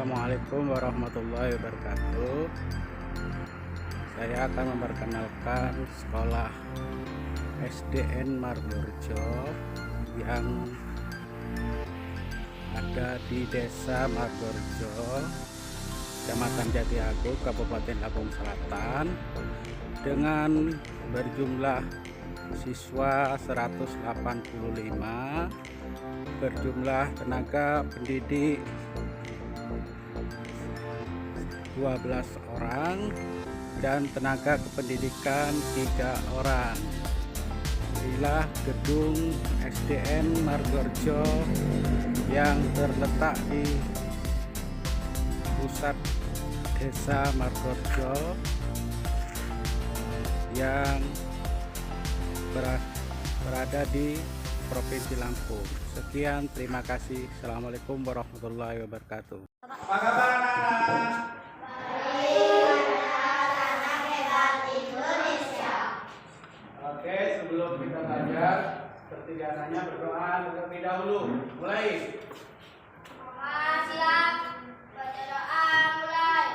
Assalamualaikum warahmatullahi wabarakatuh. Saya akan memperkenalkan sekolah SDN Margorejo yang ada di Desa Margorejo, Kecamatan Jatiagung, Kabupaten Lampung Selatan, dengan berjumlah siswa 185, berjumlah tenaga pendidik 12 orang dan tenaga kependidikan 3 orang. Inilah gedung SDN Margorejo yang terletak di pusat Desa Margorejo yang berada di Provinsi Lampung. Sekian, terima kasih. Assalamualaikum warahmatullahi wabarakatuh. Apa kabar anak-anak? Oke, sebelum kita belajar, seperti biasanya berdoa terlebih dahulu. Mulai. Siap. Baca doa mulai.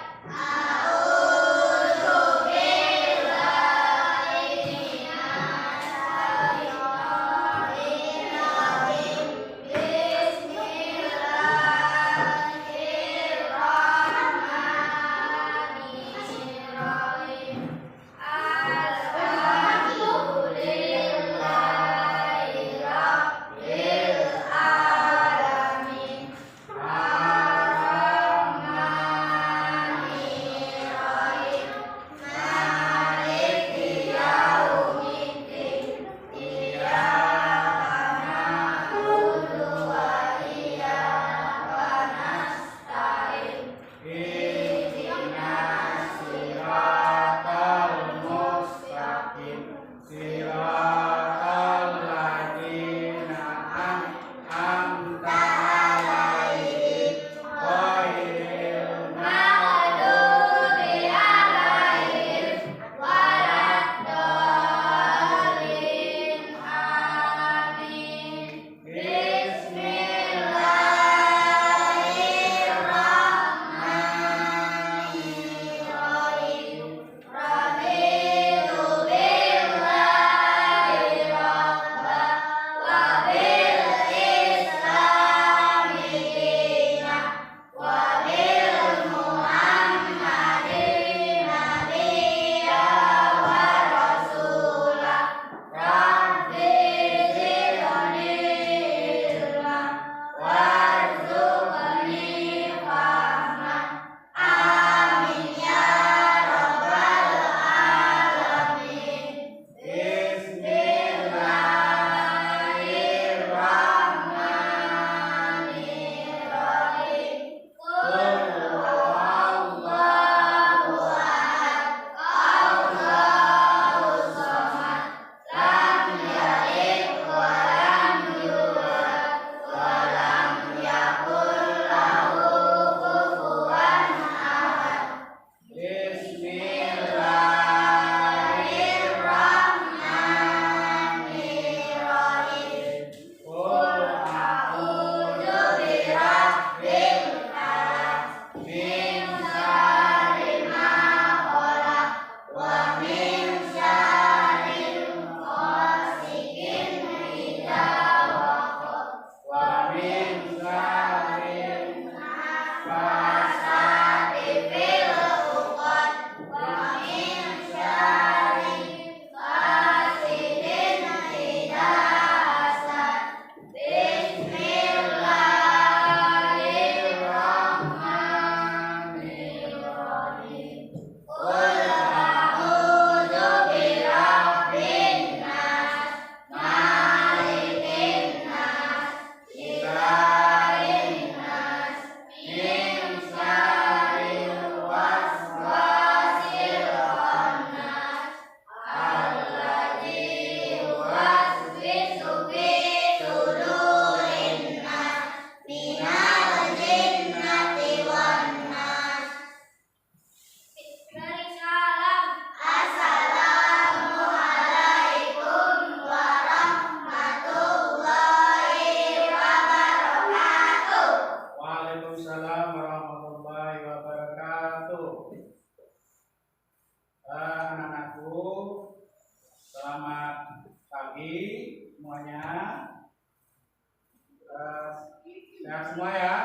Sehat semua ya?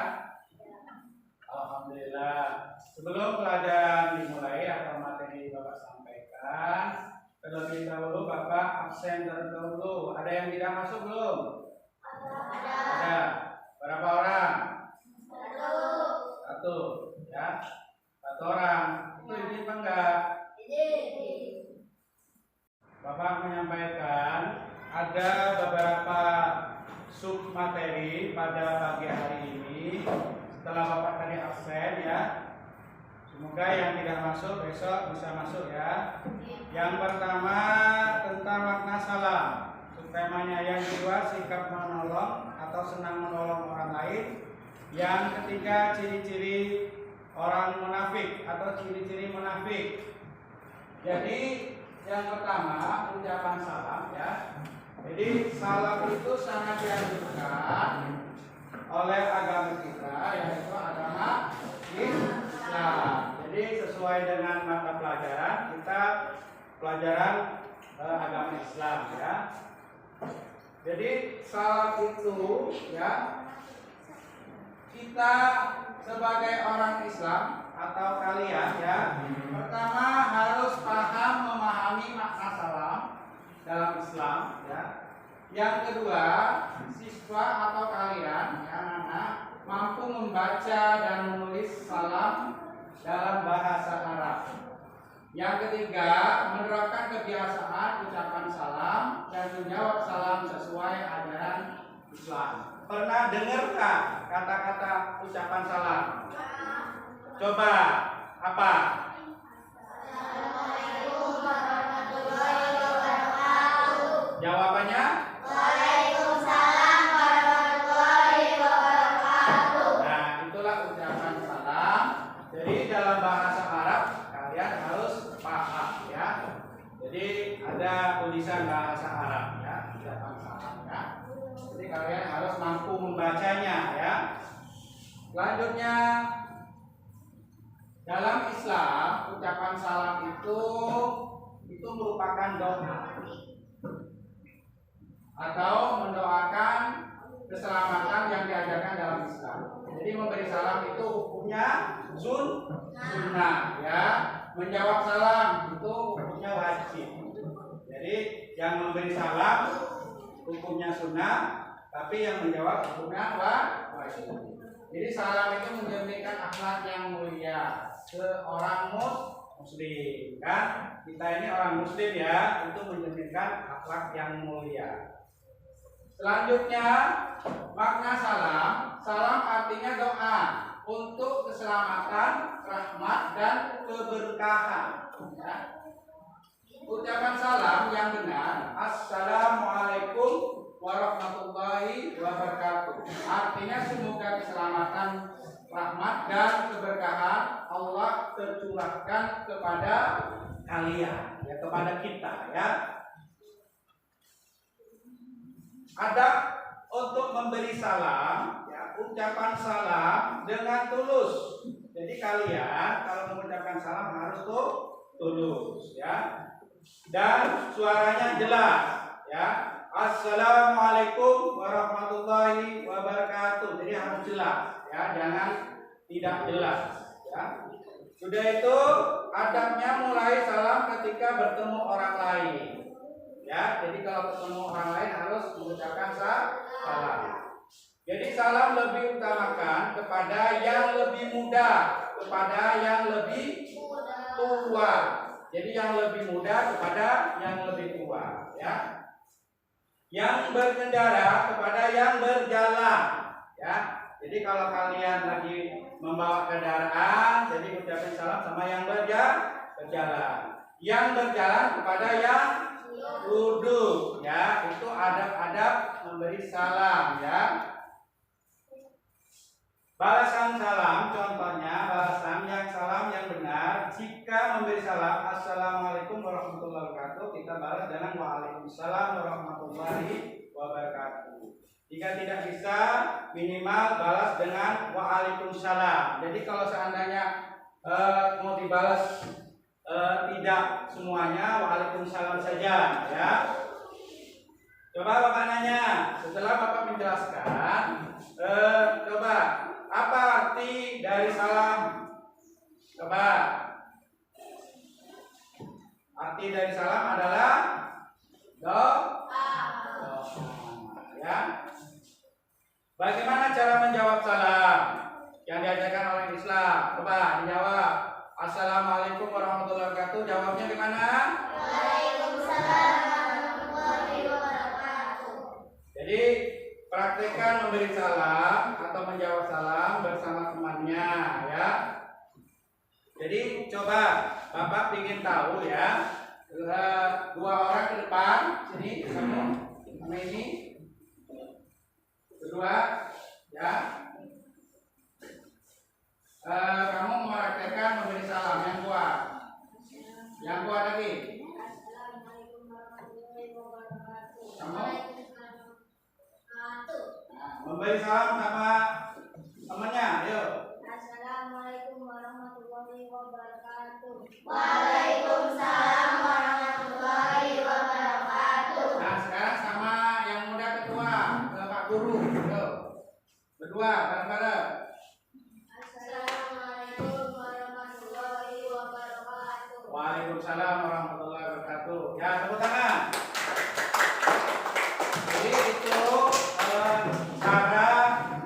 Alhamdulillah. Sebelum pelajaran dimulai atau materi Bapak sampaikan, terlebih dahulu Bapak absen terdahulu. Ada yang tidak masuk belum? Ada. Berapa orang? Satu. Ya. Satu orang. Itu izin apa enggak? Bapak menyampaikan ada beberapa sub materi pada pagi hari ini. Setelah Bapak tadi absen ya, semoga yang tidak masuk besok bisa masuk ya. Yang pertama tentang makna salam. Temanya yang kedua sikap menolong atau senang menolong orang lain. Yang ketiga ciri-ciri orang munafik atau ciri-ciri munafik. Jadi yang pertama ucapan salam ya. Jadi salam itu sangat dianjurkan oleh agama kita, yaitu agama Islam. Jadi sesuai dengan mata pelajaran kita pelajaran agama Islam ya. Jadi salam itu ya, kita sebagai orang Islam atau kalian ya, pertama harus paham memahami makna salam dalam Islam ya. Yang kedua, siswa atau kalian ya anak mampu membaca dan menulis salam dalam bahasa Arab. Yang ketiga, menerapkan kebiasaan ucapan salam dan menjawab salam sesuai ajaran Islam. Pernah dengarkah kata-kata ucapan salam? Coba apa? Assalamualaikum warahmatullahi wabarakatuh. Jawabannya? Waalaikumsalam warahmatullahi wabarakatuh. Nah, itulah ucapan salam. Jadi dalam bahasa Arab kalian harus paham ya. Jadi ada tulisan bahasa Arab ya, ucapan salam ya. Jadi kalian harus mampu membacanya ya. Selanjutnya dalam Islam ucapan salam itu merupakan doa atau mendoakan keselamatan yang diajarkan dalam Islam. Jadi memberi salam itu hukumnya sunnah ya. Menjawab salam itu hukumnya wajib. Jadi yang memberi salam hukumnya sunnah, tapi yang menjawab hukumnya wajib. Jadi salam itu mencerminkan akhlak yang mulia seorang muslim kan. Kita ini orang muslim ya, itu mencerminkan akhlak yang mulia. Selanjutnya makna salam. Salam artinya doa untuk keselamatan, rahmat dan keberkahan ya. Ucapan salam yang benar, Assalamualaikum warahmatullahi wabarakatuh. Artinya semoga keselamatan, rahmat dan keberkahan Allah tercurahkan kepada kalian ya, kepada kita ya. Adab untuk memberi salam ya, ucapan salam dengan tulus. Jadi kalian kalau mengucapkan salam harus tulus ya. Dan suaranya jelas ya. Assalamualaikum warahmatullahi wabarakatuh. Jadi harus jelas ya, jangan tidak jelas ya. Sudah itu adabnya mulai salam ketika bertemu orang lain ya. Jadi kalau ketemu orang lain harus mengucapkan salam. Jadi salam lebih utamakan kepada yang lebih muda, kepada yang lebih tua. Jadi yang lebih muda kepada yang lebih tua ya. Yang berkendara kepada yang berjalan ya. Jadi kalau kalian lagi membawa kendaraan, jadi ucapin salam sama yang berjalan. Yang berjalan kepada yang duduk ya. Itu adab-adab memberi salam ya. Balasan salam, contohnya balasan salam yang benar. Jika memberi salam Assalamualaikum warahmatullahi wabarakatuh, kita balas dengan Waalaikumsalam warahmatullahi wabarakatuh. Jika tidak bisa, minimal balas dengan Waalaikumsalam. Jadi kalau seandainya mau dibalas tidak semuanya, Waalaikumsalam saja ya. Coba Bapak nanya, setelah Bapak menjelaskan, coba menjawab salam yang diajarkan oleh Islam? Coba dijawab. Assalamualaikum warahmatullahi wabarakatuh. Jawabnya gimana? Waalaikumsalam warahmatullahi wabarakatuh. Jadi praktekkan memberi salam atau menjawab salam bersama temannya ya. Jadi coba Bapak ingin tahu ya, dua orang ke depan sini, kamu sama ini, kedua ya. Kamu mempraktekkan memberi salam yang kuat lagi. Assalamualaikum warahmatullahi wabarakatuh. Kamu? Waalaikumsalam. Memberi salam sama temannya, ayo. Assalamualaikum warahmatullahi wabarakatuh. Waalaikumsalam warahmatullahi wabarakatuh. Nah sekarang sama yang muda kedua, ke Pak Guru, ayo. Berdua bareng-bareng. Assalamualaikum warahmatullahi wabarakatuh. Waalaikumsalam warahmatullahi wabarakatuh. Ya tepuk tangan. Jadi itu cara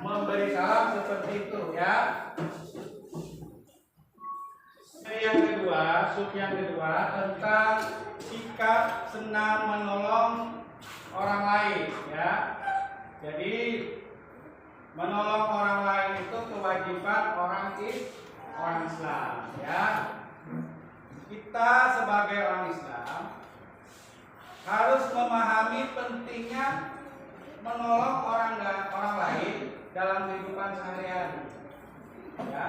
memberi salam seperti itu ya. Sub yang kedua tentang sikap senang menolong orang lain ya. Jadi menolong orang lain itu kewajiban orang Islam ya. Kita sebagai orang Islam harus memahami pentingnya menolong orang lain dalam kehidupan sehari-hari ya.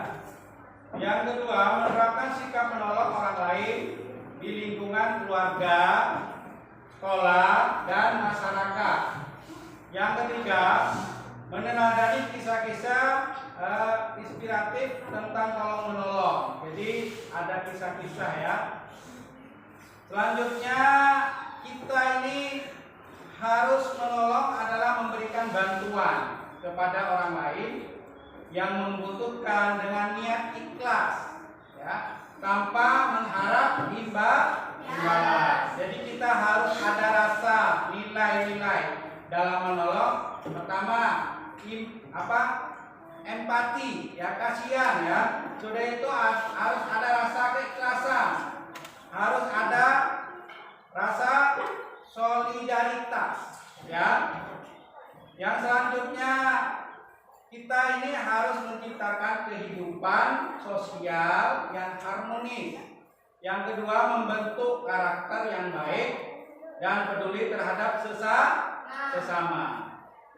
Yang kedua, menerapkan sikap menolong orang lain di lingkungan keluarga, sekolah, dan masyarakat. Yang ketiga, meneladani kisah-kisah inspiratif tentang tolong menolong. Jadi ada kisah-kisah ya. Selanjutnya kita ini harus menolong adalah memberikan bantuan kepada orang lain yang membutuhkan dengan niat ikhlas ya, tanpa mengharap imbalan. Jadi kita harus ada rasa nilai-nilai dalam menolong. Pertama, empati ya, kasihan ya. Sudah itu harus ada rasa keikhlasan, harus ada rasa solidaritas ya. Yang selanjutnya kita ini harus menciptakan kehidupan sosial yang harmonis. Yang kedua, membentuk karakter yang baik dan peduli terhadap sesama.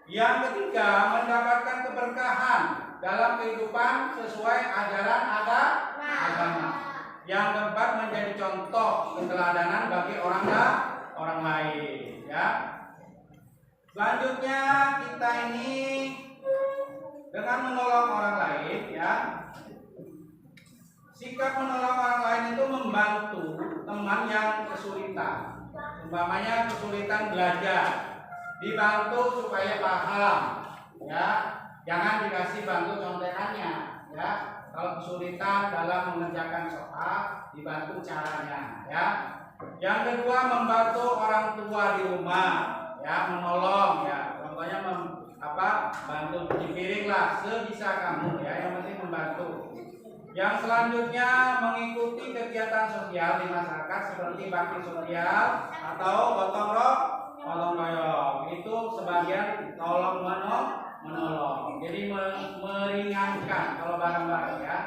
Yang ketiga, mendapatkan keberkahan dalam kehidupan sesuai ajaran agama. Yang keempat, menjadi contoh keteladanan bagi orang lain ya. Selanjutnya kita ini dengan menolong orang lain ya, sikap menolong orang lain itu membantu teman yang kesulitan, umpamanya kesulitan belajar, dibantu supaya paham ya, jangan dikasih bantu contekannya ya. Kalau kesulitan dalam mengerjakan soal, dibantu caranya ya. Yang kedua, membantu orang tua di rumah ya, menolong ya, contohnya bantu cuci piring lah sebisa kamu ya, yang penting membantu. Yang selanjutnya, mengikuti kegiatan sosial di masyarakat seperti bakti sosial atau gotong royong. Itu sebagian tolong menolong. Jadi meringankan kalau bareng-bareng ya.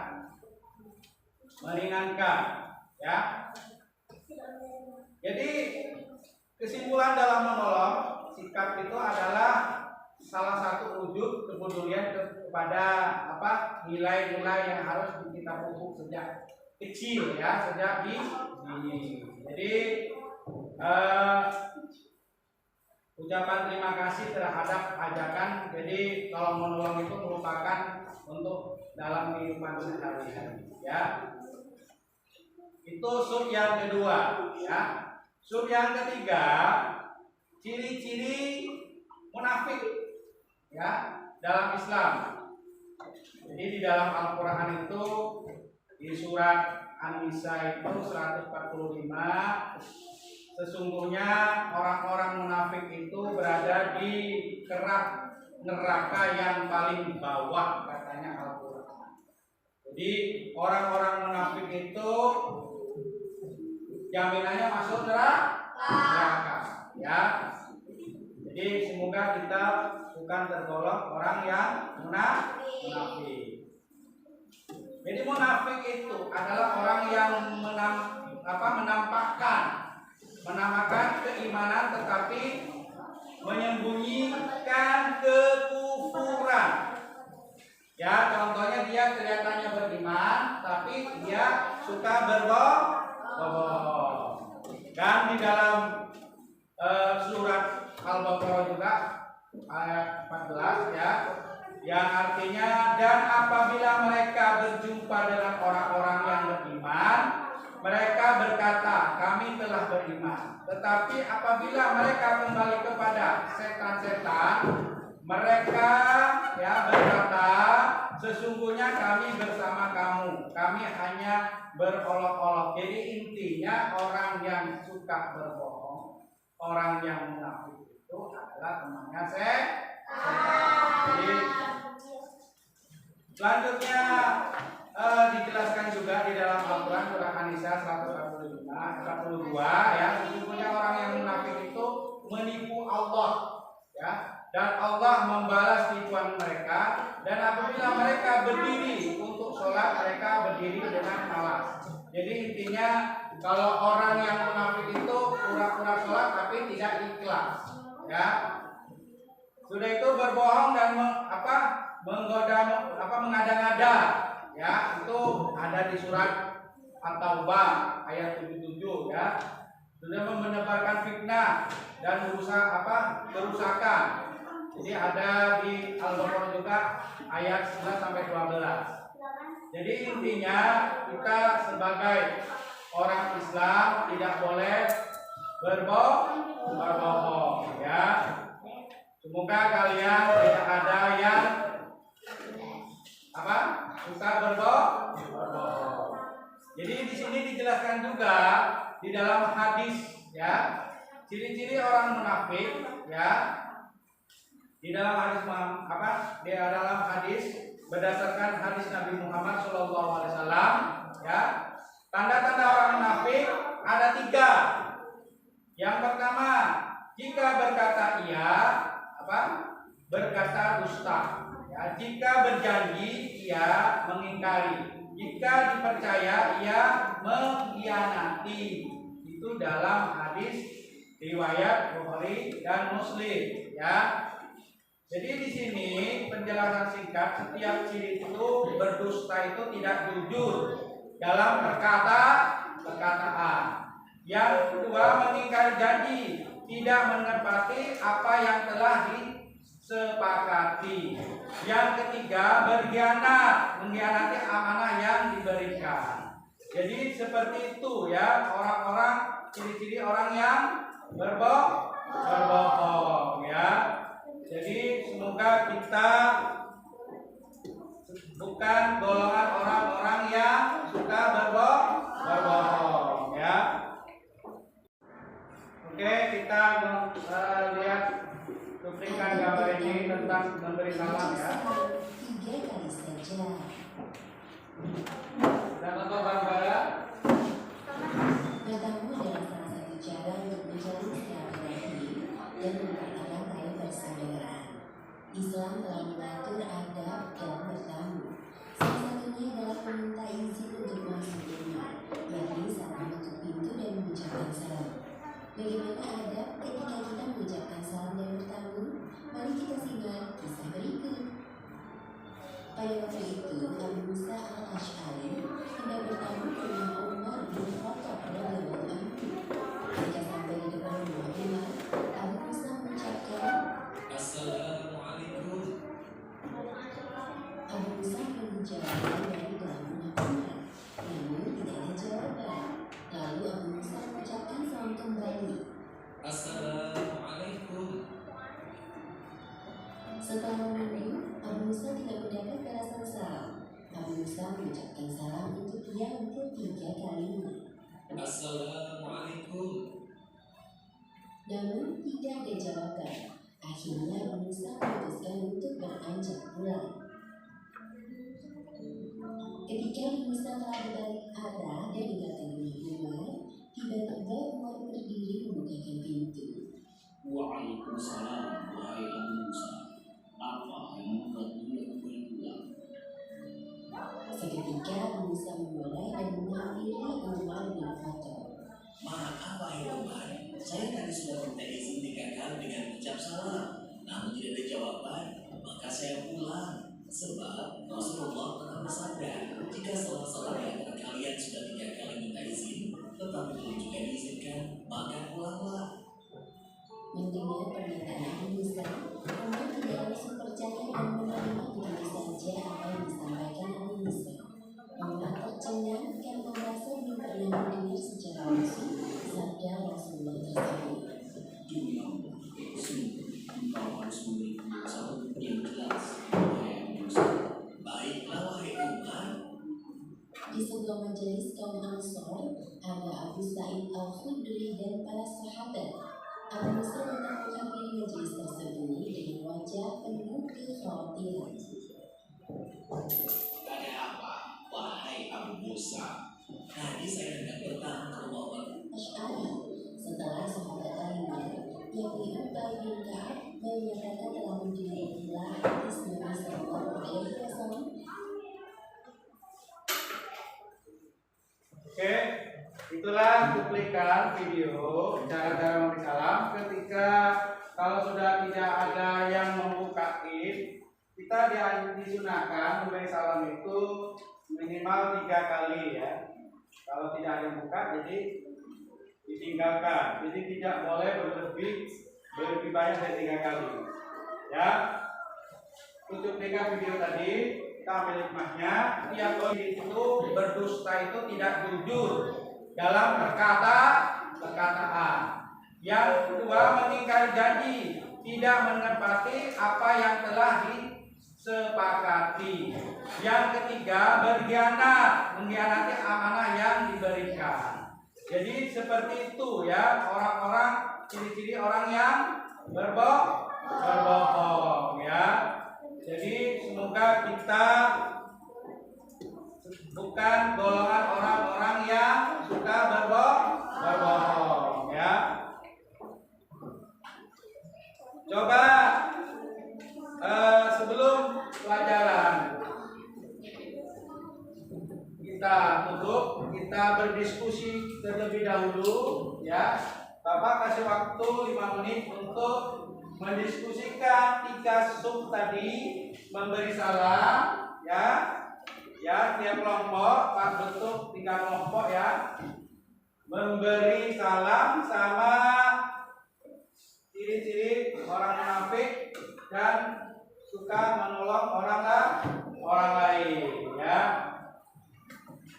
Meringankan ya. Jadi kesimpulan dalam menolong, sikap itu adalah salah satu wujud kepedulian kepada nilai-nilai yang harus kita pupuk sejak kecil ya, sejak dini. Jadi ucapan terima kasih terhadap ajakan. Jadi kalau menolong itu merupakan untuk dalam kehidupan sehari-hari ya. Itu sub yang kedua ya. Sub yang ketiga, ciri-ciri munafik ya dalam Islam. Jadi di dalam Al-Qur'an itu di surat An-Nisa itu 145, sesungguhnya orang-orang munafik itu berada di kerak neraka yang paling bawah, katanya Al-Quran. Jadi orang-orang munafik itu jaminannya masuk neraka, ya. Jadi semoga kita bukan tergolong orang yang munafik. Jadi munafik itu adalah orang yang menamakan keimanan tetapi menyembunyikan kekufuran. Ya, contohnya dia kelihatannya beriman tapi dia suka berbohong. Dan di dalam surat Al-Baqarah juga ayat 14 ya, yang artinya, dan apabila mereka berjumpa dengan orang-orang yang beriman, mereka berkata, kami telah beriman. Tetapi apabila mereka kembali kepada setan-setan, mereka berkata, sesungguhnya kami bersama kamu, kami hanya berolok-olok. Jadi intinya orang yang suka berbohong, orang yang munafik itu adalah temannya Jadi selanjutnya dijelaskan juga di dalam Al-Quran surah An-Nisa 142 ya, sesungguhnya orang yang munafik itu menipu Allah ya, dan Allah membalas tipuan mereka, dan apabila mereka berdiri untuk sholat mereka berdiri dengan malas. Jadi intinya kalau orang yang munafik itu pura-pura sholat tapi tidak ikhlas ya. Sudah itu berbohong dan mengada-ngada ya, itu ada di surat At-Taubah ayat 77 ya. Sudah menebarkan fitnah dan kerusakan. Jadi ada di Al-Baqarah juga ayat 11 sampai 12. Jadi intinya kita sebagai orang Islam tidak boleh berbohong ya. Semoga kalian tidak ada yang suka berbohong. Jadi di sini dijelaskan juga di dalam hadis ya, ciri-ciri orang munafik ya. Di dalam hadis berdasarkan hadis Nabi Muhammad SAW ya, tanda-tanda orang munafik ada 3. Yang pertama, jika berkata iya berkata dusta ya, jika berjanji ia mengingkari, jika dipercaya ia mengkhianati. Itu dalam hadis riwayat Bukhari dan Muslim ya. Jadi di sini penjelasan singkat, setiap ciri itu berdusta itu tidak jujur dalam perkataan. Yang kedua, mengingkari janji, tidak menepati apa yang telah disepakati. Yang ketiga, berkhianat, mengkhianati amanah yang diberikan. Jadi seperti itu ya, orang-orang, ciri-ciri orang yang berbohong ya. Jadi semoga kita bukan golongan orang-orang yang suka berbohong ya. Oke, kita lihat cuplikan gambar ini tentang memberi salam ya. 3 kali saja. Dan untuk Barbara, Bertamu adalah salah satu cara untuk menjalin silaturahmi dan mempererat tali persaudaraan. Islam telah mengatur adab dalam bertamu. Salah satunya adalah meminta izin untuk masuk rumah, yakni saat menutup pintu dan mengucapkan salam. Bagaimana adab ketika kita mengucapkan salam dan bertamu? Mari kita simak kisah berikut. Pada waktu itu, Abu Musa al-Ash'ari hendak bertamu ke rumah Umar bin Khattab radhiyallahu anhu. Ketika sampai di depan rumah Umar, Abu Musa mengucapkan, Assalamualaikum. Abu Musa menjawab dari dalam rumah Umar, namun tidak ada jawaban. Lalu Abu Musa mengucapkan salam kembali. Assalamualaikum. Setelah menunggu, Abu Musa tidak mendapat balasan salam. Abu Musa mengucapkan salam untuk yang ketiga kalinya. Assalamualaikum. Namun tidak ada jawaban. Akhirnya Musa memutuskan untuk beranjak pulang. Ketika Musa telah berbalik arah dan dekat dengan Umar, tiba-tiba Umar berdiri membukakan pintu. Waalaikumsalam, wahai Abu Musa. Apa yang membuatmu lakukan pulang? Seketika Abu Musa memulai dan menghampiri Umar bin Khattab. Maaf, wahai Umar. Saya tadi sudah minta izin 3 kali dengan ucap salam, namun tidak ada jawaban. Maka saya pulang. Sebab Rasulullah pernah bersabda, jika salah seorang di antara kalian sudah 3 kali minta izin, tetapi belum juga diizinkan, maka pulanglah. Mendengar pernyataan Abu Musa, Umar tidak langsung percaya dan menerima begitu saja apa yang disampaikan Abu Musa. Umar tercengang karena merasa belum pernah mendengar secara langsung sabda Rasulullah tersebut. Demi Allah, sungguh engkau harus memberi penjelasan yang jelas, wahai Abu Musa. Baiklah, wahai Umar. Di sebuah majelis kaum Ansor, ada Abu Sa'id Al-Khudri dan para sahabat. Abu Musa datang menghampiri majelis tersebut dengan wajah penuh kekhawatiran. Ada apa, wahai Abu Musa? Tadi saya hendak bertamu ke rumah Umar. Asy'ari, setelah sahabat lainnya, yakni Ubay bin Ka'ab menyatakan telah mendengar gila hadis Nabi Sallallahu Alaihi Wasallam. Oke, itulah cuplikan video cara-cara memberi salam. Ketika kalau sudah tidak ada yang membuka id, kita disunahkan memberi salam itu minimal 3 kali ya. Kalau tidak ada yang buka, jadi ditinggalkan. Jadi tidak boleh berlebih banyak dari 3 kali. Ya, untuk cuplikan video tadi. Kita ambil hikmahnya, tiap orang itu berdusta itu tidak jujur dalam perkataan. Yang kedua, mengingkari janji, tidak menepati apa yang telah disepakati. Yang ketiga, berkhianat, mengkhianati amanah yang diberikan. Jadi seperti itu ya, orang-orang ciri-ciri orang yang berbohong ya. Jadi semoga kita bukan golongan orang-orang yang suka berbohong ya. Coba sebelum pelajaran kita tutup, kita berdiskusi terlebih dahulu ya. Bapak kasih waktu 5 menit untuk mendiskusikan 3 sub tadi, memberi salam ya. Ya, tiap kelompok bentuk 3 kelompok ya. Memberi salam sama ciri-ciri orang munafik dan suka menolong orang lain ya.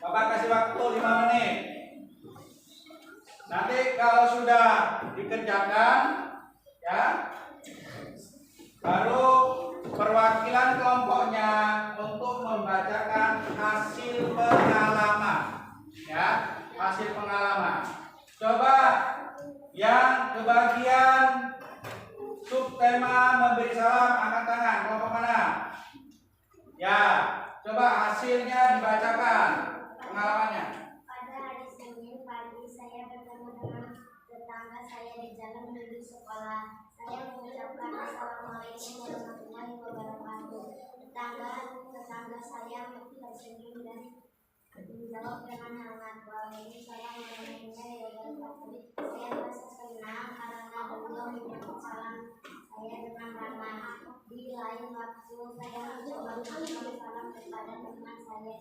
Bapak kasih waktu 5 menit. Nanti kalau sudah dikerjakan ya, baru perwakilan kelompoknya untuk membacakan hasil pengalaman ya, hasil pengalaman. Coba yang kebagian subtema memberi salam angkat tangan, kelompok mana? Ya, coba hasilnya dibacakan pengalamannya. Pada hari Senin pagi saya bertemu dengan tetangga saya di jalan menuju sekolah. Saya mengucapkan Assalamualaikum warahmatullahi wabarakatuh. Tetangga saya tersenyum dan menjawab dengan hangat. Waalaikumsalam warahmatullahi wabarakatuh. Saya merasa senang karena beliau menyambut salam saya dengan ramah. Di lain waktu saya mencoba mengucapkan salam kepada teman saya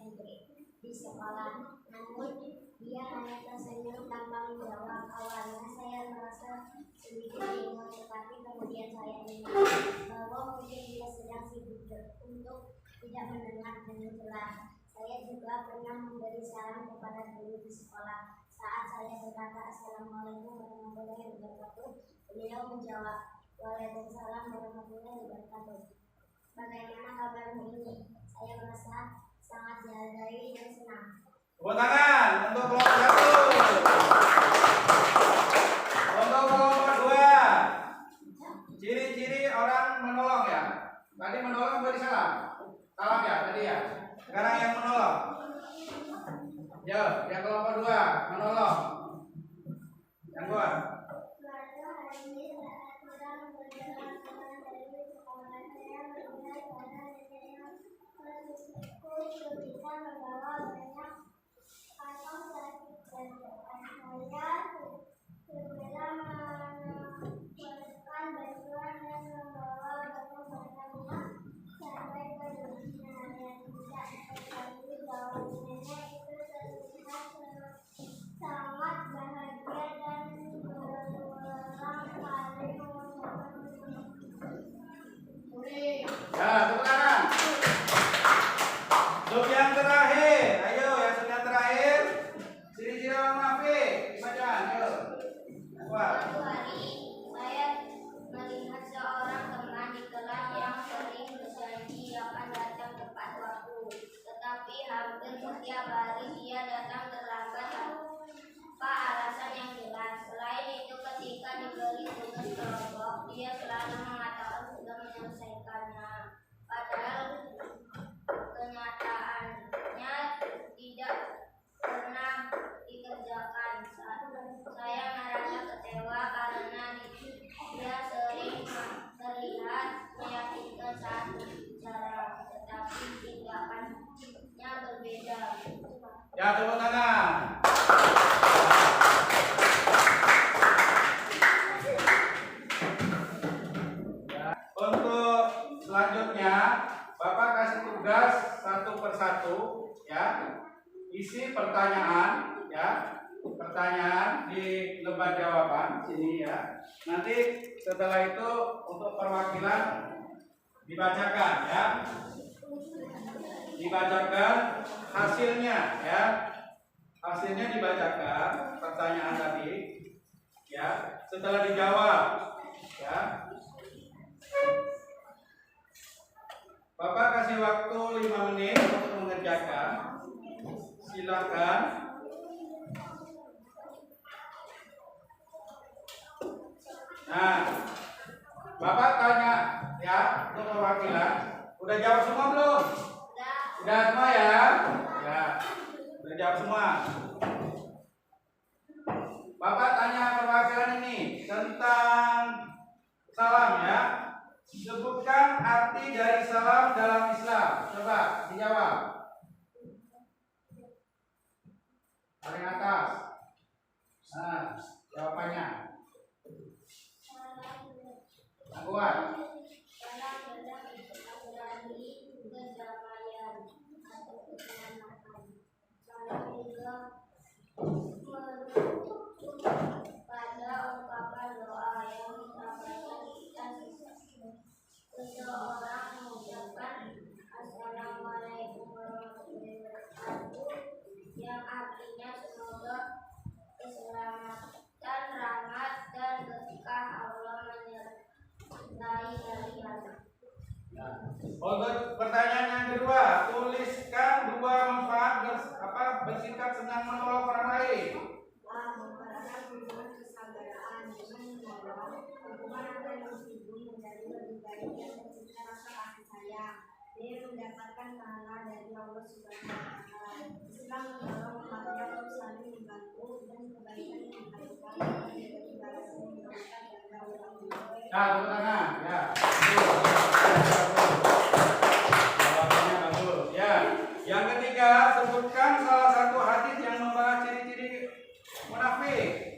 di sekolah, namun dia hanya tersenyum tanpa menjawab. Awalnya saya merasa sedikit bingung, tetapi kemudian saya ingat bahwa mungkin dia sedang sibuk untuk tidak mendengar dengan jelas. Saya juga pernah memberi salam kepada guru di sekolah. Saat saya berkata Assalamualaikum warahmatullahi wabarakatuh, beliau menjawab Waalaikumsalam warahmatullahi wabarakatuh. Bagaimana kabarmu ini? Saya merasa sangat dihargai dan senang. Tepuk tangan untuk kelompok 1. Untuk kelompok 2. Ciri-ciri Maaf ya tadi ya. Sekarang yang menolong. Yo, yang kelompok 2 menolong. Yang kedua. Pada hari ini saat sedang berjalan-jalan dari sekolah, saya melihat ada nenek yang ketika membawa banyak kantong plastik dan saya segera menawarkan bantuan dan membawa barang-barangnya sampai ke rumahnya dan tidak diketahui bahwa nenek itu terlihat sangat bahagia dan berulang kali mengucapkan Ya, tepuk tangan. Sub yang terakhir. Ayo, yang sub yang terakhir. Ciri-ciri orang munafik. Dibaca, ayo. Wah. Suatu hari, saya melihat seorang teman di kelas yang sering berjanji akan datang tepat waktu. Tetapi hampir setiap hari dia datang terlambat tanpa alasan yang jelas. Selain itu, ketika diberi tugas kelompok, dia selalu mengatakan sudah menyelesaikannya. Padahal kenyataannya tidak pernah dikerjakan. Saya merasa kecewa karena dia sering terlihat meyakinkan saat berbicara, tetapi tindakannya berbeda. Ya, tepuk tangan. Ya, untuk selanjutnya Bapak kasih tugas satu persatu ya. Isi pertanyaan ya. Pertanyaan di lembar jawaban sini ya. Nanti setelah itu untuk perwakilan dibacakan ya. Dibacakan hasilnya ya. Hasilnya dibacakan pertanyaan tadi ya. Setelah dijawab ya. Bapak kasih waktu 5 menit untuk mengerjakan. Silakan. Nah, Bapak tanya ya untuk perwakilan. Udah jawab semua belum? Udah semua ya? Ya. Udah jawab semua. Bapak tanya perwakilan ini tentang salam ya. Sebutkan arti dari salam dalam Islam. Coba dijawab. Paling atas. Nah, jawabannya. Kuat. Salam adalah berani kedamaian atau keselamatan. Salam juga merujuk pada ungkapan doa yang disampaikan ketika seseorang mengucapkan Assalamualaikum warahmatullahi wabarakatuh, yang artinya semoga keselamatan, rahmat, dan berkah Allah menyertai kalian. Untuk pertanyaan yang kedua, tuliskan 2 manfaat bersikap senang menolong orang lain. Memperoleh hubungan kesabaran dengan menolong, hubungan antar individu menjadi lebih baik dan tercipta rasa kasih sayang. Dia mendapatkan pahala dari Allah Subhanahu wa Ta'ala. Islam mendorong umatnya untuk saling membantu dan kebaikan yang dilakukan menjadi balasan yang diberikan kepada orang lain. Nah, tepuk tangan ya. Jawabannya bagus ya. Yang ketiga, sebutkan salah satu hadis yang membahas ciri-ciri munafik.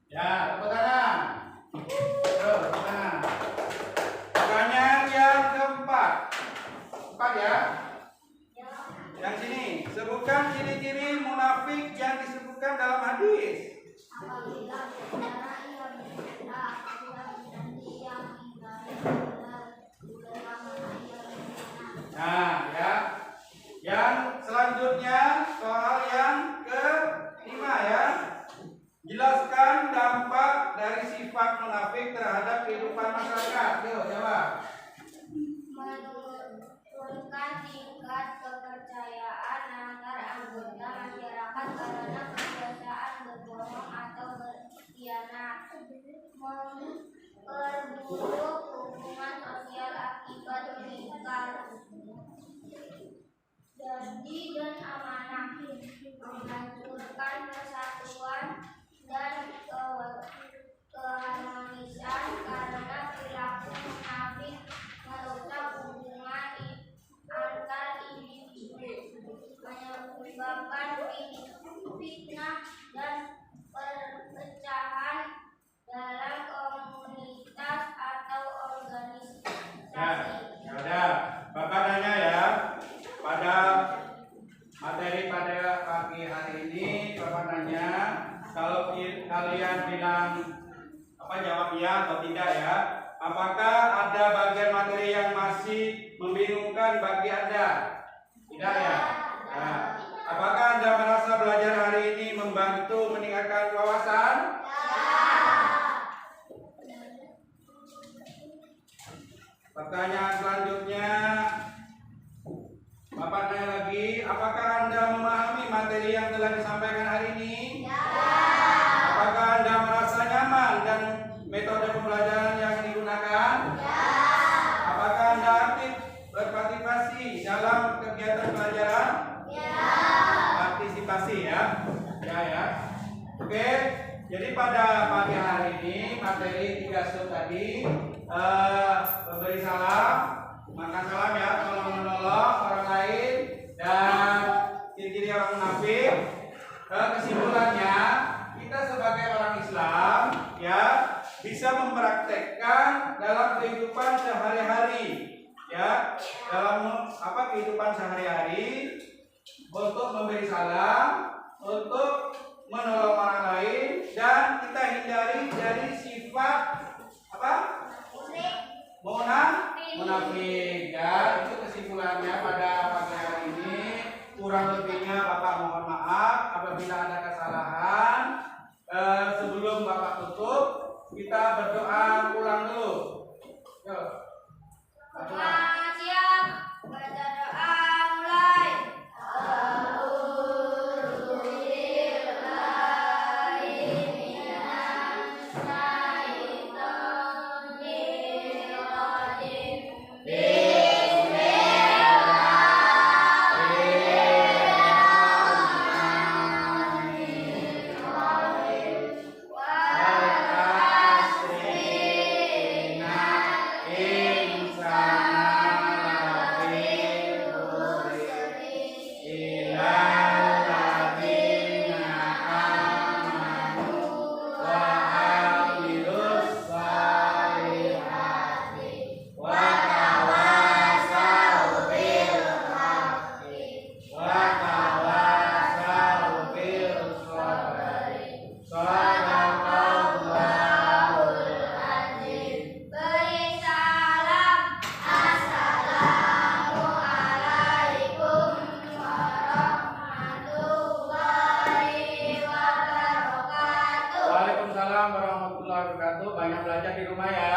Ya, tepuk tangan. Tepuk tangan. Pertanyaan yang keempat. 4 ya. Yang sini, sebutkan ciri-ciri munafik yang disebutkan dalam hadis. Apabila bicara ia berkata, apabila berjanji ia ingkari, buruk hubungan sosial akibat meninggal janji dan amanah, menghancurkan persatuan dan keharmonisan karena perilaku munafik, merusak hubungan antar individu, menyebabkan fitnah dan perpecahan dalam komunitas atau organisasi. Ada. Bapak nanya ya, pada materi pada pagi hari ini Bapak nanya, kalau kalian bilang jawab ya atau tidak ya, apakah ada bagian materi yang masih membingungkan bagi Anda? Tidak ya? Nah, apakah Anda merasa belajar hari ini membantu meningkatkan wawasan? Pertanyaan selanjutnya, Bapak tanya lagi, apakah Anda memahami materi yang telah disampaikan hari ini? Apakah Anda merasa nyaman dan metode pembelajaran yang digunakan? Apakah Anda aktif berpartisipasi dalam kegiatan pelajaran? Partisipasi ya. Ya. Oke. Jadi pada pagi hari ini materi 3 sub tadi, memberi salam, makan salam ya, tolong menolong orang lain, dan ciri-ciri orang munafik. Kesimpulannya, kita sebagai orang Islam ya bisa mempraktekkan dalam kehidupan sehari-hari ya, dalam kehidupan sehari-hari untuk memberi salam, untuk menolong orang lain, dan kita hindari dari sifat munafik. Ya, itu kesimpulannya pada pagi hari ini. Kurang lebihnya Bapak mohon maaf apabila ada kesalahan. Sebelum Bapak tutup, kita berdoa pulang dulu. Yuk. Siap, baca doa mulai. Waalaikumsalam warahmatullahi wabarakatuh. Banyak belajar di rumah ya.